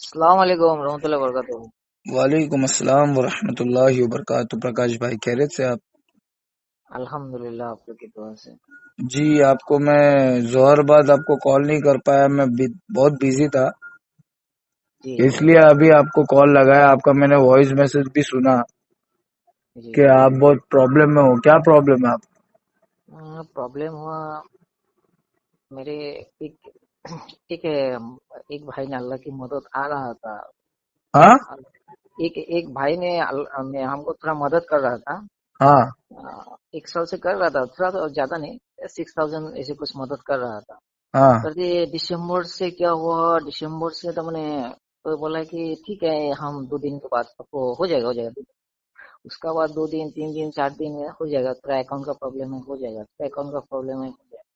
السلام علیکم ورحمۃ اللہ وبرکاتہ۔ وعلیکم السلام ورحمۃ اللہ وبرکاتہ۔ پرکاش بھائی خیریت سے آپ؟ الحمدللہ آپ کی دعا سے۔ جی آپ کو میں ظہر بعد آپ کو کال نہیں کر پایا، میں بہت بزی تھا، جی اس لیے ابھی آپ کو کال لگایا۔ آپ کا میں نے وائس میسج بھی سنا جی کہ آپ بہت پرابلم میں ہو۔ کیا پرابلم ہے آپ؟ پرابلم ہوا میرے ایک ایک ایک بھائی نے اللہ کی مدد آ رہا تھا۔ ہاں ایک بھائی نے ہم کو تھوڑا مدد کر رہا تھا۔ ہاں 1 سال سے کر رہا تھا، تھوڑا تو زیادہ نہیں، 6000 ایسے کچھ مدد کر رہا تھا۔ ہاں پر یہ دسمبر سے کیا ہوا، دسمبر سے تو میں نے تو بولا کہ ٹھیک ہے ہم 2 دن کے بعد آپ کو ہو جائے گا اس کا بعد 2 دن 3 دن 4 دن میں ہو جائے گا، تھوڑا اکاؤنٹ کا پرابلم ہے ہو جائے گا، اکاؤنٹ کا پرابلم ہے ہو جائے گا۔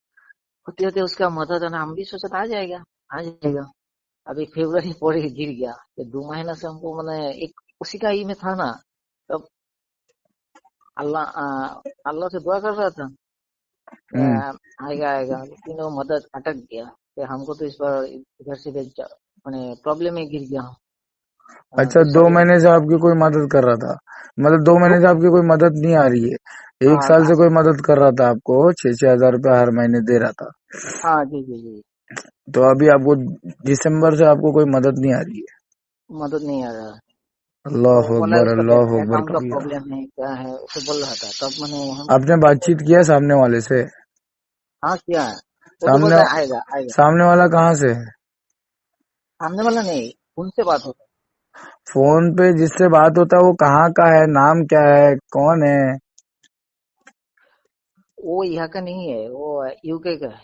ہوتے ہوتے اس کا مدد ہے نا، ہم بھی سوچا آ جائے گا آ جائے گا۔ ابھی فیبرری پڑے گر گیا، یہ 2 مہینہ سے ہم کو ایک اسی کا ہی میں تھا نا، تب اللہ سے دعا کر رہا تھا آئے گا آئے گا، لیکن وہ مدد اٹک گیا کہ ہم کو تو اس بار ادھر سے پرابلم میں گر گیا۔ اچھا، تو 2 مہینے سے آپ کی کوئی مدد کر رہا تھا؟ مطلب 2 مہینے سے آپ کی کوئی مدد نہیں آ رہی ہے؟ 1 سال سے کوئی مدد کر رہا تھا آپ کو، 6,000 روپے ہر مہینے دے رہا تھا، ہاں جی جی جی، تو ابھی آپ کو دسمبر سے آپ کو کوئی مدد نہیں آ رہی ہے؟ مدد نہیں آ رہا۔ اللہ وہ بولا اکبر اس کا اللہ اکبر اکاؤنٹ کا کبیرہ۔ پرابلم ہے کیا ہے اسے بول رہا تھا، تب میں نے آپ نے بات چیت کیا سامنے والے سے؟ ہاں کیا ہے، وہ تو سامنے بولتا ہے آئے گا آئے گا۔ سامنے والا کہاں سے ہے؟ سامنے والا نہیں، ان سے بات ہوتا فون پہ جس سے بات ہوتا ہے وہ کہاں کا ہے، نام کیا ہے، کون ہے؟ ہے، وہ یہاں کا نہیں ہے، وہ یو کے کا ہے۔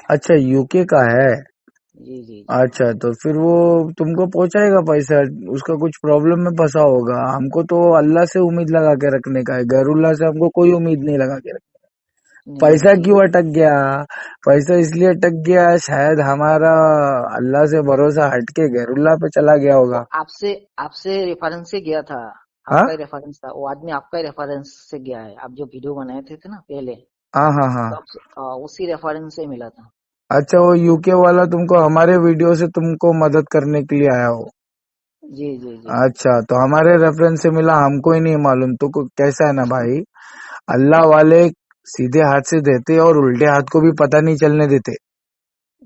اچھا یو کے کا ہے۔ جی جی جی اچھا تو پھر وہ تم کو پہنچائے گا پیسہ، اس کا کچھ پرابلم میں پھنسا ہوگا۔ ہم کو تو اللہ سے امید لگا کے رکھنے کا ہے، غیر اللہ سے ہم کو کوئی امید نہیں لگا کے رکھنے کا۔ نہیں پیسہ جی کیوں اٹک گیا؟ پیسہ اس لیے اٹک گیا شاید ہمارا اللہ سے بھروسہ ہٹ کے غیر اللہ پہ چلا گیا وہ ہوگا۔ آپ سے ریفرنس سے گیا تھا، آپ ہاں کا ہی ریفرنس تھا، وہ آدمی آپ کا ہی ریفرنس سے گیا ہے، آپ جو ویڈیو بنائے تھے نا پہلے، ہاں ہاں ہاں۔ تو اسی ریفرنس سے ملا تھا۔ اچھا وہ یو کے والا تم کو ہمارے ویڈیو سے تم کو مدد کرنے کے لیے آیا ہو؟ جی جی جی اچھا تو ہمارے ریفرنس سے ملا، ہم کو ہی نہیں معلوم۔ تو کیسا ہے نا بھائی، اللہ والے سیدھے ہاتھ سے دیتے اور الٹے ہاتھ کو بھی پتہ نہیں چلنے دیتے۔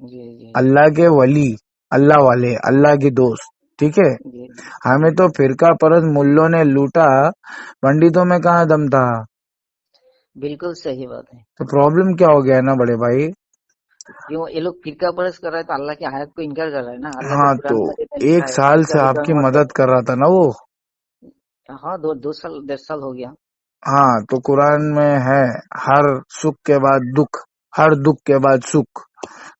جی جی اللہ کے ولی، اللہ والے، اللہ کے دوست، ٹھیک ہے۔ جی ہمیں تو فرقہ پرست ملوں نے لوٹا، پنڈتوں میں کہاں دم تھا؟ بالکل صحیح بات ہے۔ تو پرابلم کیا ہو گیا نا بڑے بھائی؟ کیوں یہ لوگ فرقہ پرست کر رہے ہیں تو اللہ کی آیت کو انکار کر رہے ہیں نا، اللہ کے ہاں تو قرآن میں لکھا 1 ہے سال تلک سے آپ کی حجتنا، مدد کر رہا تھا نا وہ۔ ہاں 2 سال 1.5 سال ہو گیا۔ ہاں تو قرآن میں ہے ہر سکھ کے بعد دکھ، ہر دکھ کے بعد سکھ۔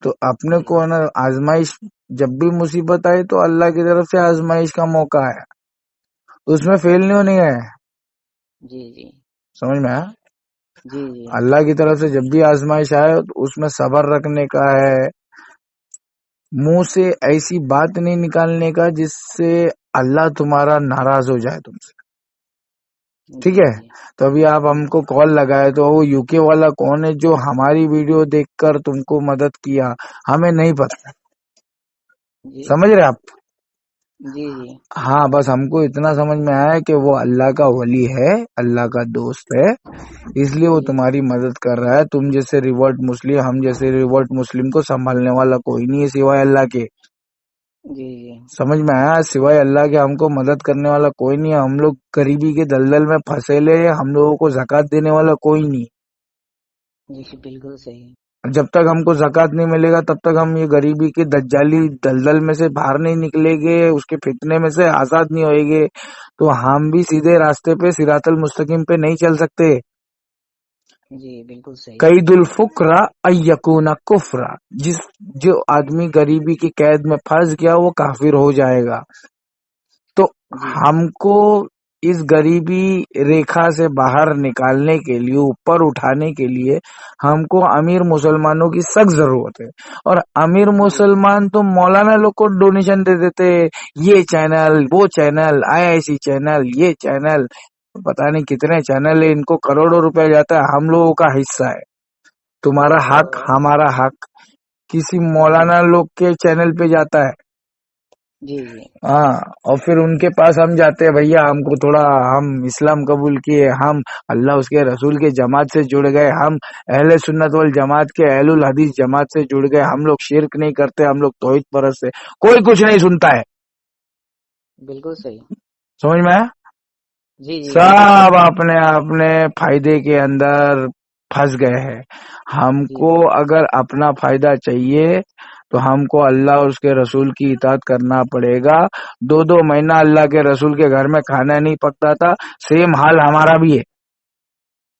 تو اپنے جی کو نا آزمائش، جب بھی مصیبت آئی تو اللہ کی طرف سے آزمائش کا موقع ہے، اس میں فیل نہیں ہونے ہے۔ جی جی سمجھ میں آیا؟ جی جی اللہ کی طرف سے جب بھی آزمائش آئے تو اس میں صبر رکھنے کا ہے، منہ سے ایسی بات نہیں نکالنے کا جس سے اللہ تمہارا ناراض ہو جائے تم سے، ٹھیک جی ہے۔ جی تو ابھی آپ ہم کو کال لگائے تو وہ یو کے والا کون ہے جو ہماری ویڈیو دیکھ کر تم کو مدد کیا؟ ہمیں نہیں پتا، جی سمجھ رہے آپ؟ جی جی ہاں بس ہم کو اتنا سمجھ میں آیا کہ وہ اللہ کا ولی ہے، اللہ کا دوست ہے، اس لیے وہ جی تمہاری مدد کر رہا ہے۔ تم جیسے ریورٹ مسلم، ہم جیسے ریورٹ مسلم کو سنبھالنے والا کوئی نہیں ہے سوائے اللہ کے۔ جی جی سمجھ میں آیا؟ سوائے اللہ کے ہم کو مدد کرنے والا کوئی نہیں ہے۔ ہم لوگ غریبی کے دلدل میں پھنسے لے، ہم لوگوں کو زکوٰۃ دینے والا کوئی نہیں۔ جی بالکل صحیح۔ جب تک ہم کو زکوٰۃ نہیں ملے گا تب تک ہم یہ غریبی کے دجالی دلدل میں سے باہر نہیں نکلیں گے، اس کے فتنے میں سے آزاد نہیں ہوئیں گے، تو ہم بھی سیدھے راستے پہ صراط المستقیم پہ نہیں چل سکتے۔ جی بالکل صحیح۔ قید الفقرا ان یکون کفرا، جو آدمی غریبی کی قید میں پھنس گیا وہ کافر ہو جائے گا۔ تو جی ہم کو اس غریبی ریکھا سے باہر نکالنے کے لیے، اوپر اٹھانے کے لیے ہم کو امیر مسلمانوں کی سخت ضرورت ہے۔ اور امیر جی مسلمان تو مولانا لوگ کو ڈونیشن دے دیتے، یہ چینل، وہ چینل، IIC چینل، یہ چینل، پتہ نہیں کتنے چینل ہے، ان کو کروڑوں روپے جاتا ہے، ہم لوگوں کا حصہ ہے۔ تمہارا حق، ہمارا حق کسی مولانا لوگ کے چینل پہ جاتا ہے۔ جی جی ہاں، اور پھر ان کے پاس ہم جاتے ہیں، بھیا ہم کو تھوڑا، ہم اسلام قبول کیے، ہم اللہ اس کے رسول کے جماعت سے جڑ گئے، ہم اہل سنت والجماعت کے اہل الحدیث جماعت سے جڑ گئے، ہم لوگ شرک نہیں کرتے، ہم لوگ توحید پرست ہے، کوئی کچھ نہیں سنتا ہے. بالکل صحیح. سمجھ میں آیا؟ جی جی بالکل صحیح. سب اپنے اپنے فائدے کے اندر پھنس گئے ہیں. ہم جی کو اگر اپنا فائدہ چاہیے تو ہم کو اللہ اور اس کے رسول کی اطاعت کرنا پڑے گا. 2 مہینہ اللہ کے رسول کے گھر میں کھانا نہیں پکتا تھا، سیم حال ہمارا بھی ہے.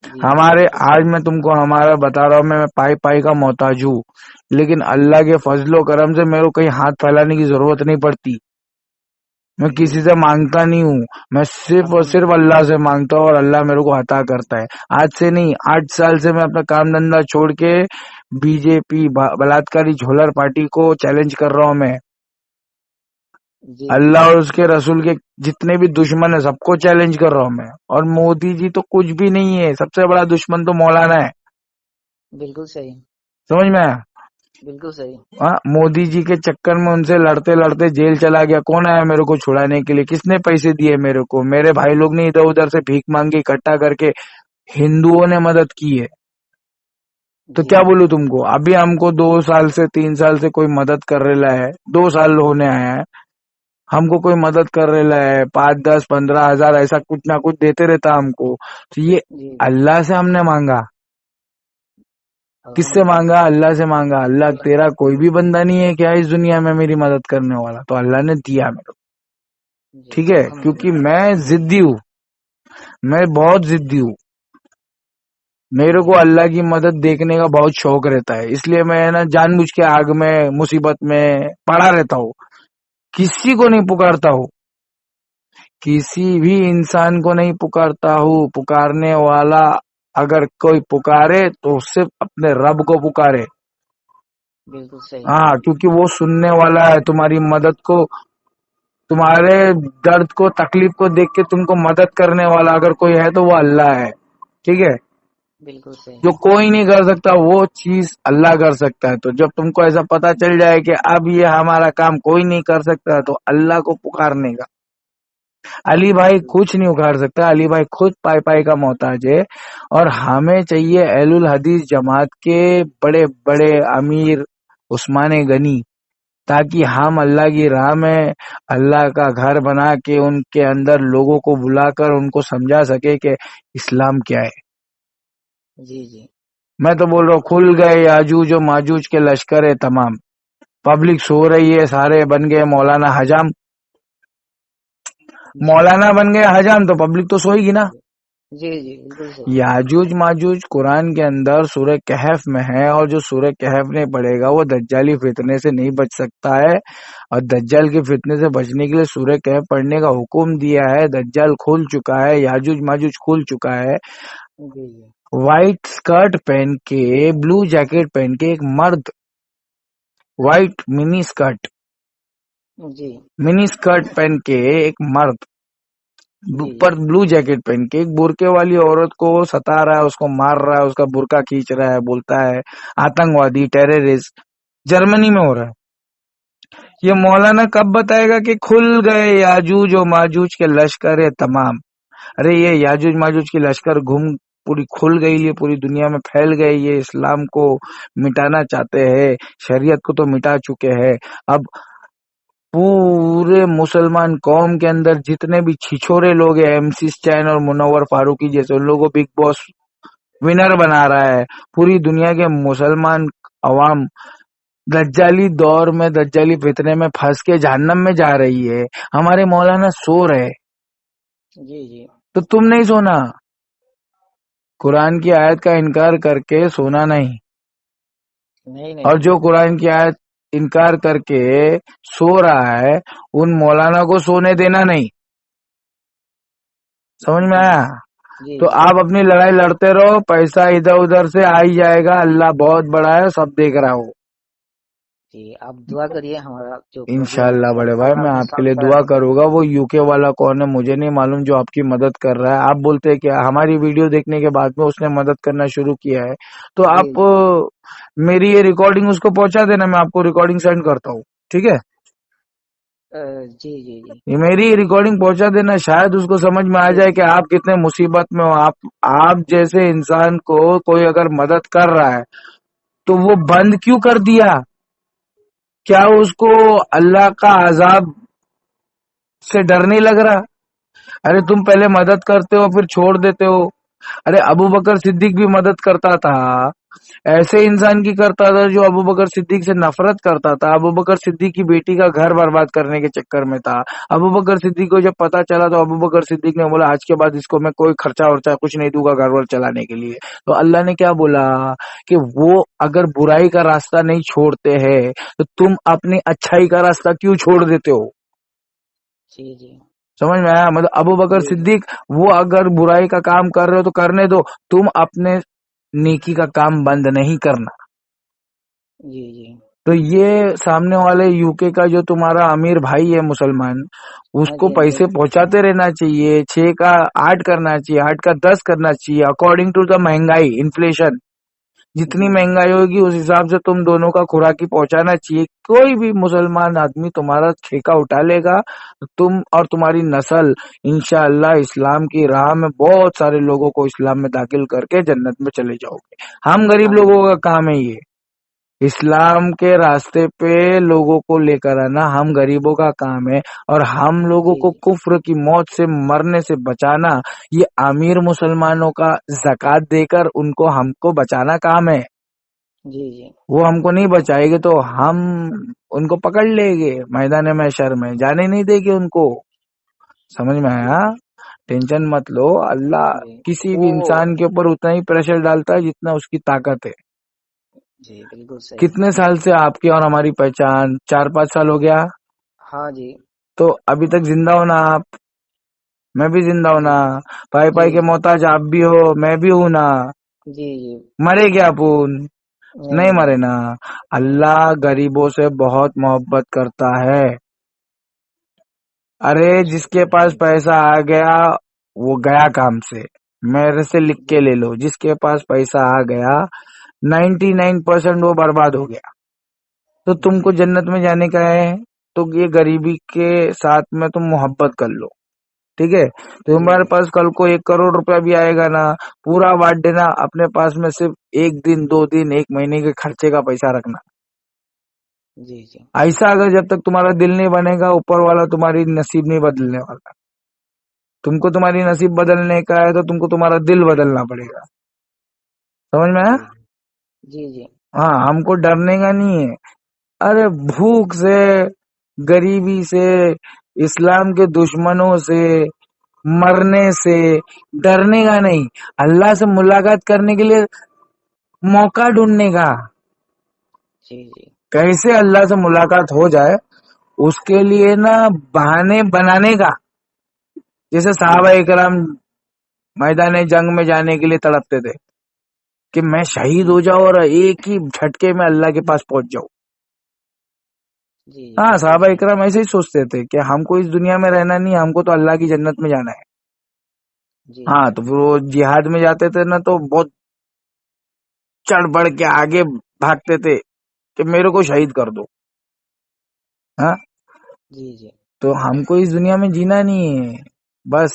جی جی ہمارے بالکل آج صحیح. میں تم کو ہمارا بتا رہا ہوں، میں پائی پائی کا محتاج ہوں، لیکن اللہ کے فضل و کرم سے میرے کو کہیں ہاتھ پھیلانے کی ضرورت نہیں پڑتی. میں جی کسی سے مانگتا نہیں ہوں، میں صرف اور صرف الحمدللہ. اللہ سے مانگتا ہوں اور اللہ میرے کو عطا کرتا ہے. آج سے نہیں، 8 سال سے میں اپنا کام دھندا چھوڑ کے بی جے پی بلاತ್ಕಾری جھولر پارٹی کو چیلنج کر رہا ہوں. میں جی جی اللہ اور اس کے رسول کے جتنے بھی دشمن ہیں سب کو چیلنج کر رہا ہوں میں. اور مودی جی تو کچھ بھی نہیں ہے، سب سے بڑا دشمن تو مولانا ہے. بالکل صحیح. سمجھ میں آیا؟ بالکل صحیح. مودی جی کے چکر میں ان سے لڑتے لڑتے جیل چلا گیا. کون آیا میرے کو چھڑانے کے لیے؟ کس نے پیسے دیے میرے کو؟ میرے بھائی لوگ نے ادھر ادھر سے بھیک مانگی اکٹھا کر کے ہندوؤں نے مدد کی ہے. تو جی کیا بولوں تم کو؟ ابھی ہم کو 2 سال سے 3 سال سے کوئی مدد کر رہا ہے، 2 سال ہونے آیا ہے، ہم کو کوئی مدد کر رہا ہے، 5 10 15 ہزار ایسا کچھ نہ کچھ دیتے رہتا ہم کو. تو یہ جی جی اللہ سے ہم نے مانگا. کس سے الحمدللہ. مانگا؟ اللہ سے مانگا. اللہ تیرا کوئی بھی بندہ نہیں ہے کیا اس دنیا میں میری مدد کرنے والا؟ تو اللہ نے دیا میرے کو. جی ٹھیک ہے، کیونکہ الحمدللہ. میں ضدی ہوں، میں بہت ضدی ہوں. میرے کو اللہ کی مدد دیکھنے کا بہت شوق رہتا ہے، اس لیے میں نا جان بوجھ کے آگ میں مصیبت میں پڑا رہتا ہوں. کسی کو نہیں پکارتا ہوں، کسی بھی انسان کو نہیں پکارتا ہوں. پکارنے والا اگر کوئی پکارے تو صرف اپنے رب کو پکارے. بالکل صحیح. ہاں، کیونکہ وہ سننے والا ہے. تمہاری مدد کو، تمہارے درد کو، تکلیف کو دیکھ کے تم کو مدد کرنے والا اگر کوئی ہے تو وہ اللہ ہے. ٹھیک ہے، بالکل صحیح. جو کوئی نہیں کر سکتا وہ چیز اللہ کر سکتا ہے. تو جب تم کو ایسا پتا چل جائے کہ اب یہ ہمارا کام کوئی نہیں کر سکتا تو اللہ کو پکارنے کا. علی بھائی الحمدللہ. کچھ نہیں اکھاڑ سکتا، علی بھائی خود پائی پائی کا محتاج ہے. اور ہمیں چاہیے اہل الحدیث جماعت کے بڑے بڑے امیر عثمان غنی، تاکہ ہم اللہ کی راہ میں اللہ کا گھر بنا کے ان کے اندر لوگوں کو بلا کر ان کو سمجھا سکے کہ اسلام کیا ہے. جی جی میں تو بول رہا ہوں کھل گئے یاجوج و ماجوج کے لشکر تمام. پبلک سو رہی ہے، سارے بن گئے مولانا حجام. جی مولانا بن گئے حجام تو پبلک تو سوئے گی نا. جی جی بالکل صحیح. یاجوج ماجوج قرآن کے اندر سورہ کہف میں ہے، اور جو سورہ کہف نہیں پڑھے گا وہ دجالی فتنے سے نہیں بچ سکتا ہے. اور دجال کے فتنے سے بچنے کے لیے سورہ کہف پڑھنے کا حکم دیا ہے. دجال کھل چکا ہے، یاجوج ماجوج کھل چکا ہے. جی جی وائٹ اسکرٹ پہن کے، بلو جیکٹ پہن کے ایک مرد، وائٹ جی منی اسکرٹ پہن کے ایک مرد، جی اوپر بلو جیکٹ پہن کے ایک برقعے والی عورت کو ستا رہا ہے، اس کو مار رہا ہے، اس کا برقع کھینچ رہا ہے، بولتا ہے آتنکوادی، ٹیررسٹ. جرمنی میں ہو رہا ہے. یہ مولانا کب بتائے گا کہ کھل گئے یاجوج و ماجوج کے لشکر تمام؟ ارے یہ یاجوج ماجوج کی لشکر پوری کھل گئی، یہ پوری دنیا میں پھیل گئی، یہ اسلام کو مٹانا چاہتے ہیں، شریعت کو تو مٹا چکے ہیں. اب پورے مسلمان قوم کے اندر جتنے بھی چھچورے لوگ ہیں، ایم سی اسٹین اور منور فاروقی جیسے، ان لوگوں کو بگ باس ونر بنا رہا ہے. پوری دنیا کے مسلمان عوام دجالی دور میں، دجالی فتنے میں پھنس کے جہنم میں جا رہی ہے. ہمارے مولانا سو رہے، جی جی تو تم نہیں سونا. قرآن کی آیت کا انکار کر کے سونا نہیں، نہیں اور نہیں. جو قرآن کی آیت انکار کر کے سو رہا ہے ان مولانا کو سونے دینا نہیں. سمجھ میں جی آیا؟ جی تو جی آپ اپنی لڑائی لڑتے رہو، پیسہ ادھر ادھر سے آ ہی جائے گا. اللہ بہت بڑا ہے، سب دیکھ رہا ہو. جی آپ دعا کریے ہمارا جو پروگرام انشاءاللہ بڑے بھائی میں 8 آپ کے سال لیے کا. دعا کروں گا. وہ یو کے والا کون ہے مجھے نہیں معلوم جو آپ کی مدد کر رہا ہے. آپ بولتے ہیں کہ ہماری ویڈیو دیکھنے کے بعد میں اس نے مدد کرنا شروع کیا ہے، تو جی آپ جی میری یہ ریکارڈنگ اس کو پہنچا دینا، میں آپ کو ریکارڈنگ سینڈ کرتا ہوں. ٹھیک ہے؟ جی جی جی یہ میری ریکارڈنگ پہنچا دینا، شاید اس کو سمجھ میں آ جی جائے کہ آپ کتنے مصیبت میں ہو. آپ جیسے انسان کو کوئی اگر مدد کر رہا ہے تو وہ بند کیوں کر دیا؟ کیا اس کو اللہ کا عذاب سے ڈر نہیں لگ رہا؟ ارے تم پہلے مدد کرتے ہو پھر چھوڑ دیتے ہو. ارے ابو بکر صدیق بھی مدد کرتا تھا، ایسے انسان کی کرتا تھا جو ابو بکر صدیق سے نفرت کرتا تھا، ابو بکر صدیق کی بیٹی کا گھر برباد کرنے کے چکر میں تھا. ابو بکر صدیق کو جب پتا چلا تو ابو بکر صدیق نے بولا آج کے بعد اس کو میں کوئی خرچہ ورچہ کچھ نہیں دوں گا گھر ور چلانے کے لیے. تو اللہ نے کیا بولا کہ وہ اگر برائی کا راستہ نہیں چھوڑتے ہیں تو تم اپنی اچھائی کا راستہ کیوں چھوڑ دیتے ہو؟ جی جی سمجھ میں آیا؟ مطلب ابو بکر جی جی صدیق وہ اگر برائی کا کام کر رہے ہو تو کرنے دو، تم اپنے نیکی کا کام بند نہیں کرنا. جی جی تو یہ سامنے والے یو کے کا جو تمہارا امیر بھائی ہے مسلمان، اس ہاں کو جی ہاں جی پیسے پہنچاتے رہنا چاہیے. 6 کا 8 کرنا چاہیے، 8 کا 10 کرنا چاہیے اکارڈنگ ٹو دا مہنگائی انفلیشن. جتنی جی جی مہنگائی ہوگی اس حساب سے تم دونوں کا خوراکی پہنچانا چاہیے. کوئی بھی مسلمان آدمی تمہارا ٹھیکہ اٹھا لے گا تو تم اور تمہاری نسل انشاءاللہ اسلام کی راہ میں بہت سارے لوگوں کو اسلام میں داخل کر کے جنت میں چلے جاؤ گے. ہم غریب آمین لوگوں کا کام ہے یہ اسلام کے راستے پہ لوگوں کو لے کر آنا، ہم غریبوں کا کام ہے. اور ہم لوگوں جی کو جی کفر کی موت سے مرنے سے بچانا یہ امیر مسلمانوں کا زکوٰۃ دے کر ان کو ہم کو بچانا کام ہے. جی جی وہ ہم کو نہیں بچائے گے تو ہم ان کو پکڑ لیں گے میدان محشر میں، جانے نہیں دے گے ان کو. سمجھ میں جی آیا؟ ٹینشن مت لو. اللہ جی کسی بھی وہ انسان کے اوپر اتنا ہی پریشر ڈالتا ہے جتنا اس کی طاقت ہے. جی بالکل صحیح. کتنے سال سے آپ کی اور ہماری پہچان؟ 4-5 سال ہو گیا. ہاں جی تو ابھی تک زندہ ہونا آپ، میں بھی زندہ جی ہونا، پائی جی پائی کے جی محتاج آپ بھی ہو میں بھی ہوں نا. جی جی مرے کیا اپون؟ نہیں نہیں مرے نا. نہیں اللہ غریبوں سے بہت محبت کرتا ہے. ارے ماشاء جس کے اللہ پاس پیسہ آ گیا وہ گیا کام سے. میرے سے لکھ جی کے لے لو، جس کے پاس پیسہ آ گیا 99% وہ برباد ہو گیا. تو تم جی کو جنت میں جانے کا ہے تو یہ غریبی کے ساتھ میں تم محبت کر لو. ٹھیک ہے؟ تو جی ہمارے جی پاس کل کو 1 کروڑ روپیہ بھی آئے گا نا، پورا بانٹ دینا. اپنے پاس میں صرف 1 دن 2 دن 1 مہینے کے خرچے کا پیسہ رکھنا. جی جی ایسا اگر جب تک تمہارا دل نہیں بنے گا اوپر والا تمہاری نصیب نہیں بدلنے والا. تم کو تمہاری نصیب بدلنے کا ہے تو تم کو تمہارا دل بدلنا پڑے گا. سمجھ میں آیا؟ جی جی جی ہاں ہم کو ڈرنے کا نہیں ہے. ارے بھوک سے، غریبی سے، اسلام کے دشمنوں سے، مرنے سے ڈرنے کا نہیں، اللہ سے ملاقات کرنے کے لیے موقع ڈھونڈنے کا. جی جی کیسے اللہ سے ملاقات ہو جائے اس کے لیے نا بہانے بنانے کا. جیسے جی صحابہ کرام میدان جنگ میں جانے کے لیے تڑپتے تھے کہ میں شہید ہو جاؤں اور ایک ہی جھٹکے میں اللہ کے پاس پہنچ جاؤں. جی جی ہاں بالکل صحابہ صحیح. اکرام ایسے ہی سوچتے تھے کہ ہم کو اس دنیا میں رہنا نہیں، ہم کو تو اللہ کی جنت میں جانا ہے. جی ہاں تو پھر وہ جہاد میں جاتے تھے نا تو بہت چڑھ بڑھ کے آگے بھاگتے تھے کہ میرے کو شہید کر دو. ہاں جی جی تو ہم کو اس دنیا میں جینا نہیں ہے. بس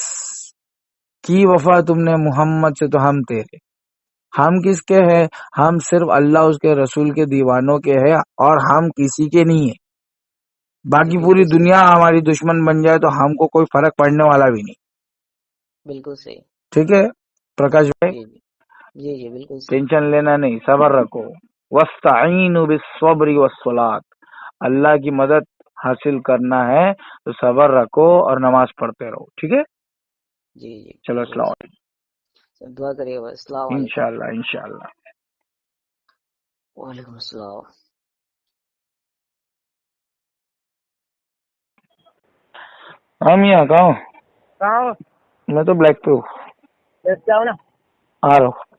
کی وفا تم نے محمد سے تو ہم تیرے. ہم کس کے ہیں؟ ہم صرف اللہ اس کے رسول کے دیوانوں کے ہیں اور ہم کسی کے نہیں ہیں. جی باقی پوری بالکل صحیح. دنیا ہماری دشمن بن جائے تو ہم کو کوئی فرق پڑنے والا بھی نہیں. بالکل صحیح. ٹھیک ہے پرکاش بھائی؟ جی جی جی جی بالکل صحیح. ٹینشن لینا نہیں، صبر رکھو. وَاسْتَعِينُوا بِالصَّبْرِ وَالصَّلَاةِ. اللہ کی مدد حاصل کرنا ہے تو صبر رکھو اور نماز پڑھتے رہو. ٹھیک ہے؟ جی جی چلو بالکل السلام صحیح. دعا کریے گا. السلام علیکم. علیکم. انشاءاللہ انشاءاللہ. وعلیکم السلام. ہاں میاں کہاں ہو؟ میں تو بلیک پہ ہوں. آ رہا ہوں.